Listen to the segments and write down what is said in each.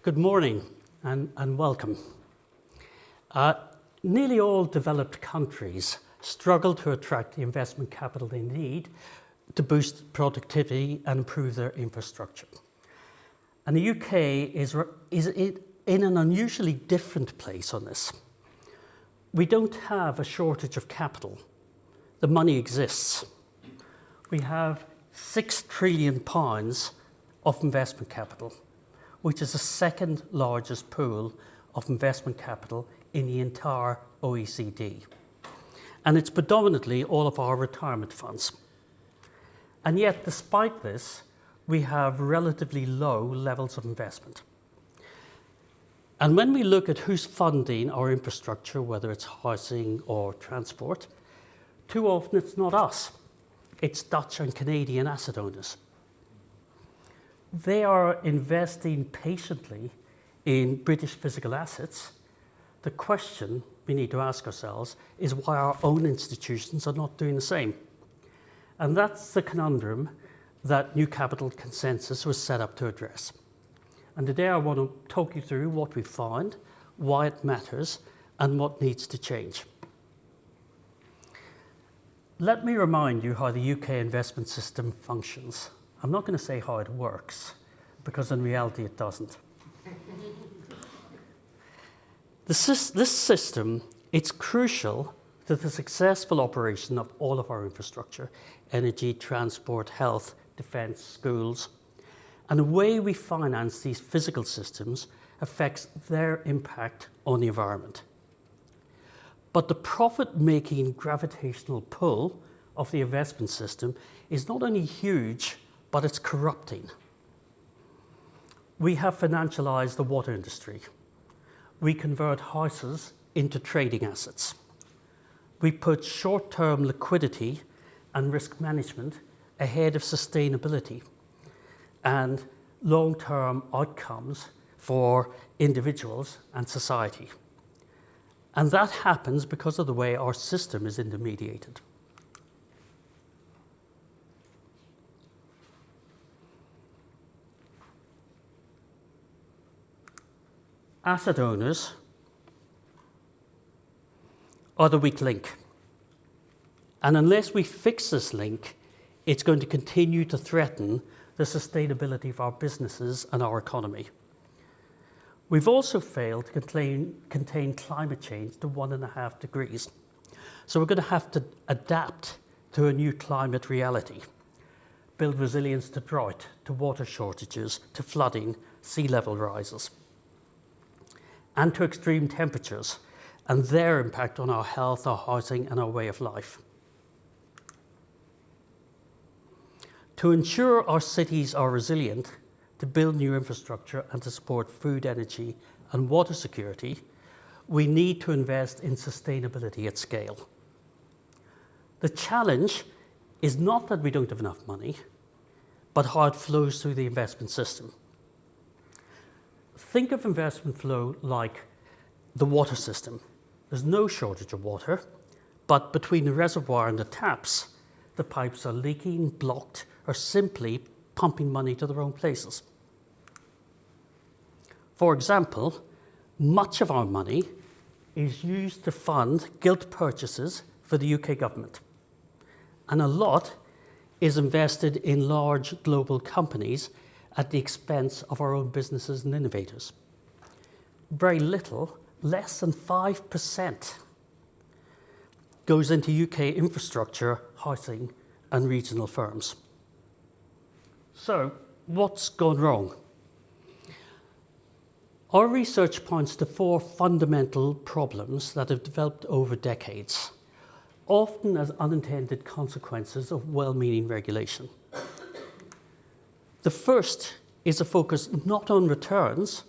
Good morning and welcome. Nearly all developed countries struggle to attract the investment capital they need to boost productivity and improve their infrastructure. And the UK is in an unusually different place on this. We don't have a shortage of capital. The money exists. We have £6 trillion of investment capital, which is the second largest pool of investment capital in the entire OECD. And it's predominantly all of our retirement funds. And yet, despite this, we have relatively low levels of investment. And when we look at who's funding our infrastructure, whether it's housing or transport, too often it's not us. It's Dutch and Canadian asset owners. They are investing patiently in British physical assets. The question we need to ask ourselves is why our own institutions are not doing the same. And that's the conundrum that New Capital Consensus was set up to address. And today I want to talk you through what we found, why it matters, and what needs to change. Let me remind you how the UK investment system functions. I'm not going to say how it works, because in reality it doesn't. This system, it's crucial to the successful operation of all of our infrastructure: energy, transport, health, defence, schools. And the way we finance these physical systems affects their impact on the environment. But the profit-making gravitational pull of the investment system is not only huge, but it's corrupting. We have financialized the water industry. We convert houses into trading assets. We put short-term liquidity and risk management ahead of sustainability and long-term outcomes for individuals and society. And that happens because of the way our system is intermediated. Asset owners are the weak link. And unless we fix this link, it's going to continue to threaten the sustainability of our businesses and our economy. We've also failed to contain climate change to 1.5 degrees. So we're going to have to adapt to a new climate reality, build resilience to drought, to water shortages, to flooding, sea level rises, and to extreme temperatures and their impact on our health, our housing, and our way of life. To ensure our cities are resilient, to build new infrastructure and to support food, energy, and water security, we need to invest in sustainability at scale. The challenge is not that we don't have enough money, but how it flows through the investment system. Think of investment flow like the water system. There's no shortage of water, but between the reservoir and the taps, the pipes are leaking, blocked, or simply pumping money to the wrong places. For example, much of our money is used to fund gilt purchases for the UK government, and a lot is invested in large global companies at the expense of our own businesses and innovators. Very little, less than 5%, goes into UK infrastructure, housing, and regional firms. So, what's gone wrong? Our research points to 4 fundamental problems that have developed over decades, often as unintended consequences of well-meaning regulation. The first is a focus not on returns,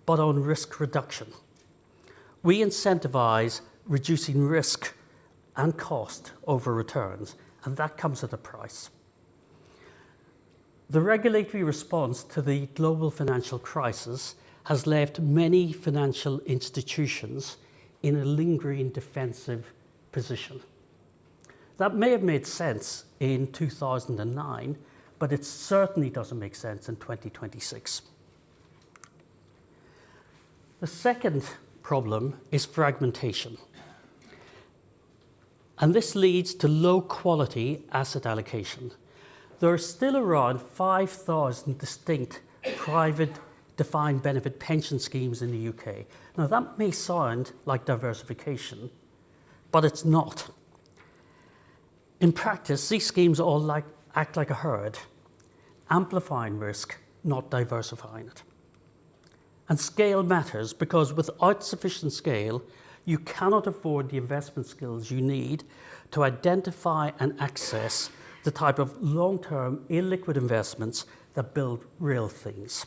but on risk reduction. We incentivize reducing risk and cost over returns, and that comes at a price. The regulatory response to the global financial crisis has left many financial institutions in a lingering defensive position. That may have made sense in 2009, but it certainly doesn't make sense in 2026. The second problem is fragmentation. And this leads to low quality asset allocation. There are still around 5,000 distinct private defined benefit pension schemes in the UK. Now that may sound like diversification, but it's not. In practice, these schemes all act like a herd, amplifying risk, not diversifying it. And scale matters because without sufficient scale, you cannot afford the investment skills you need to identify and access the type of long-term illiquid investments that build real things.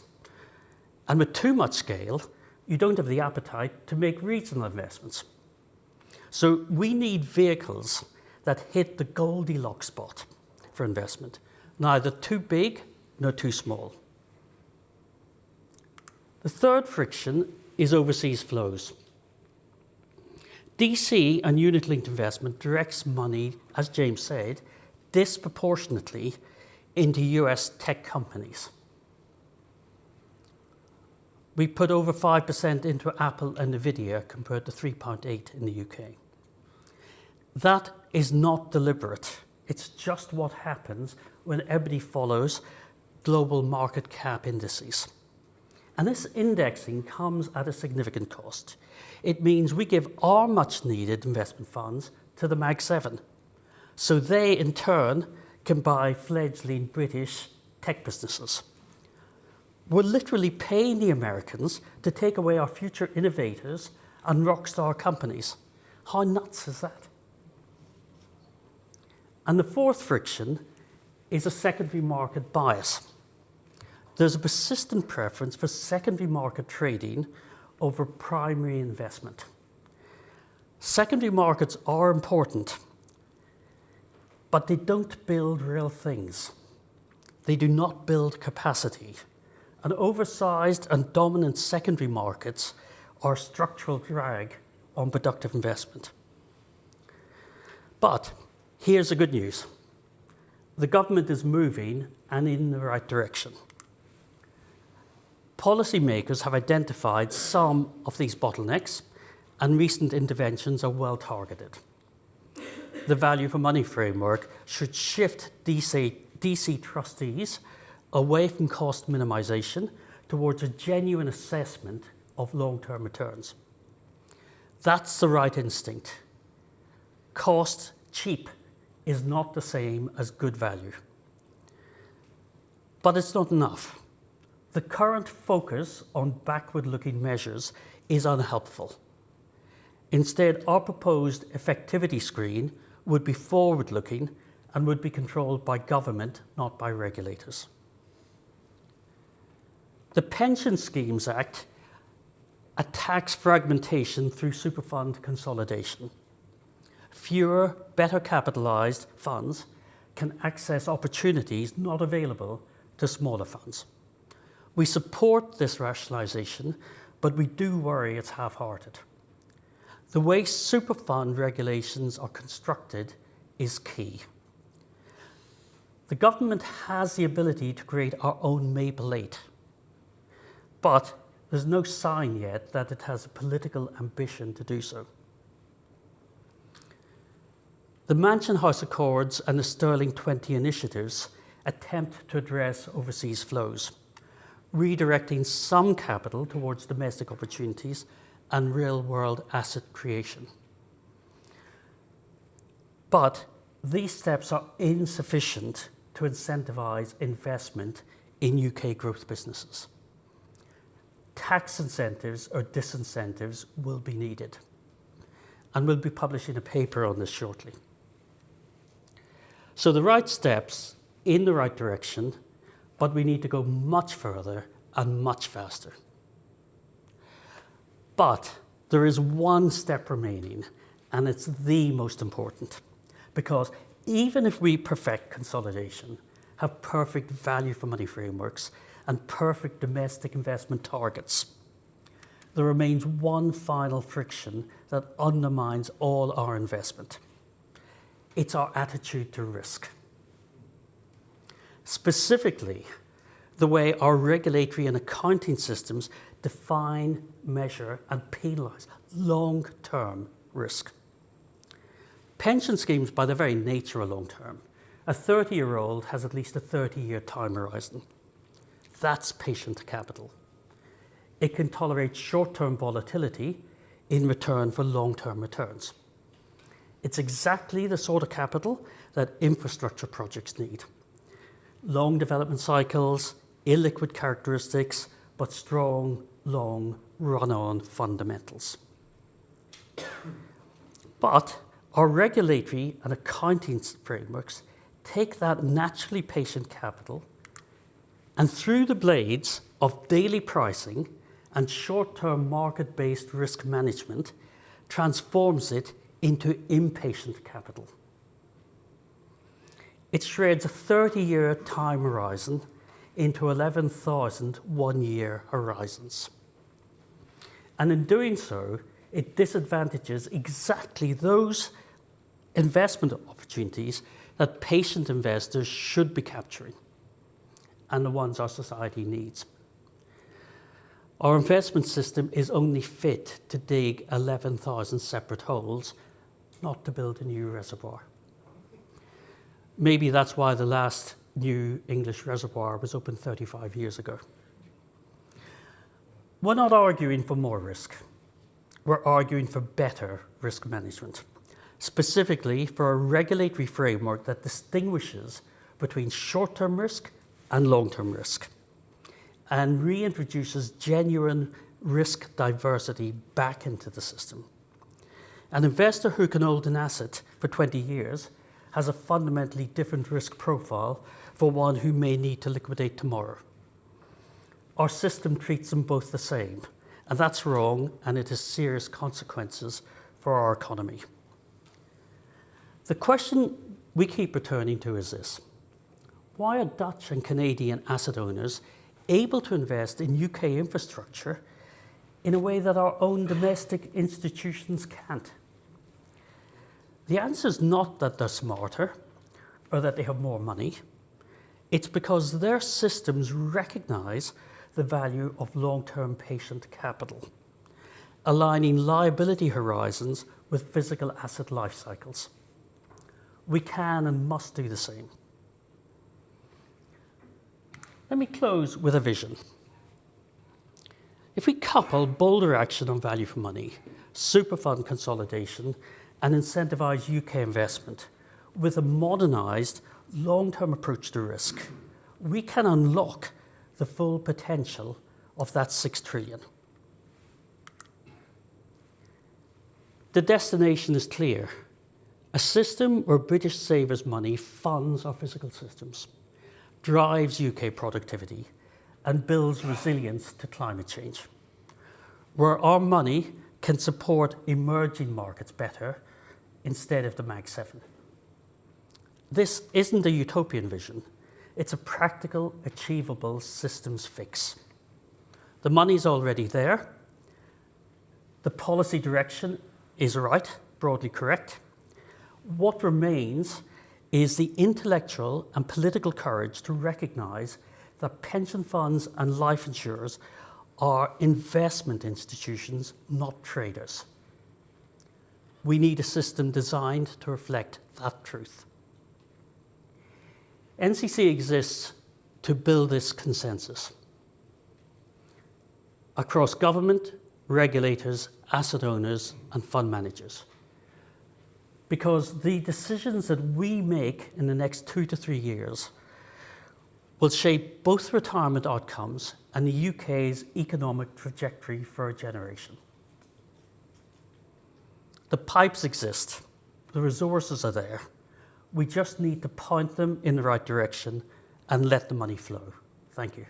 And with too much scale, you don't have the appetite to make regional investments. So we need vehicles that hit the Goldilocks spot for investment, neither too big nor too small. The third friction is overseas flows. DC and unit-linked investment directs money, as James said, disproportionately into US tech companies. We put over 5% into Apple and Nvidia compared to 3.8% in the UK. That is not deliberate. It's just what happens when everybody follows global market cap indices. And this indexing comes at a significant cost. It means we give our much needed investment funds to the Mag 7. So they in turn can buy fledgling British tech businesses. We're literally paying the Americans to take away our future innovators and rockstar companies. How nuts is that? And the fourth friction is a secondary market bias. There's a persistent preference for secondary market trading over primary investment. Secondary markets are important, but they don't build real things. They do not build capacity. And oversized and dominant secondary markets are a structural drag on productive investment. But here's the good news. The government is moving and in the right direction. Policymakers have identified some of these bottlenecks, and recent interventions are well targeted. The value for money framework should shift DC trustees away from cost minimization towards a genuine assessment of long-term returns. That's the right instinct. Cost cheap is not the same as good value. But it's not enough. The current focus on backward-looking measures is unhelpful. Instead, our proposed effectivity screen would be forward-looking and would be controlled by government, not by regulators. The Pension Schemes Act attacks fragmentation through superfund consolidation. Fewer, better capitalized funds can access opportunities not available to smaller funds. We support this rationalization, but we do worry it's half-hearted. The way superfund regulations are constructed is key. The government has the ability to create our own Maple 8, but there's no sign yet that it has a political ambition to do so. The Mansion House Accords and the Sterling 20 initiatives attempt to address overseas flows, redirecting some capital towards domestic opportunities and real-world asset creation. But these steps are insufficient to incentivize investment in UK growth businesses. Tax incentives or disincentives will be needed, and we'll be publishing a paper on this shortly. So the right steps in the right direction, but we need to go much further and much faster. But there is one step remaining, and it's the most important, because even if we perfect consolidation, have perfect value for money frameworks, and perfect domestic investment targets, there remains one final friction that undermines all our investment. It's our attitude to risk. Specifically, the way our regulatory and accounting systems define, measure, and penalise long-term risk. Pension schemes, by their very nature, are long-term. A 30-year-old has at least a 30-year time horizon. That's patient capital. It can tolerate short-term volatility in return for long-term returns. It's exactly the sort of capital that infrastructure projects need. Long development cycles, illiquid characteristics, but strong, long, run-on fundamentals. But our regulatory and accounting frameworks take that naturally patient capital and through the blades of daily pricing and short-term market-based risk management transforms it into impatient capital. It shreds a 30-year time horizon into 11,000 one-year horizons. And in doing so, it disadvantages exactly those investment opportunities that patient investors should be capturing and the ones our society needs. Our investment system is only fit to dig 11,000 separate holes, not to build a new reservoir. Maybe that's why the last new English reservoir was opened 35 years ago. We're not arguing for more risk. We're arguing for better risk management, specifically for a regulatory framework that distinguishes between short-term risk and long-term risk and reintroduces genuine risk diversity back into the system. An investor who can hold an asset for 20 years has a fundamentally different risk profile for one who may need to liquidate tomorrow. Our system treats them both the same, and that's wrong, and it has serious consequences for our economy. The question we keep returning to is this: why are Dutch and Canadian asset owners able to invest in UK infrastructure in a way that our own domestic institutions can't? The answer is not that they're smarter or that they have more money. It's because their systems recognize the value of long-term patient capital, aligning liability horizons with physical asset life cycles. We can and must do the same. Let me close with a vision. If we couple bolder action on value for money, super fund consolidation, and incentivize UK investment with a modernised, long-term approach to risk, we can unlock the full potential of that 6 trillion. The destination is clear: a system where British savers' money funds our physical systems, drives UK productivity, and builds resilience to climate change, where our money can support emerging markets better instead of the Mag 7. This isn't a utopian vision. It's a practical, achievable systems fix. The money's already there. The policy direction is right, broadly correct. What remains is the intellectual and political courage to recognise that pension funds and life insurers are investment institutions, not traders. We need a system designed to reflect that truth. NCC exists to build this consensus across government, regulators, asset owners, and fund managers. Because the decisions that we make in the next 2 to 3 years will shape both retirement outcomes and the UK's economic trajectory for a generation. The pipes exist, the resources are there. We just need to point them in the right direction and let the money flow. Thank you.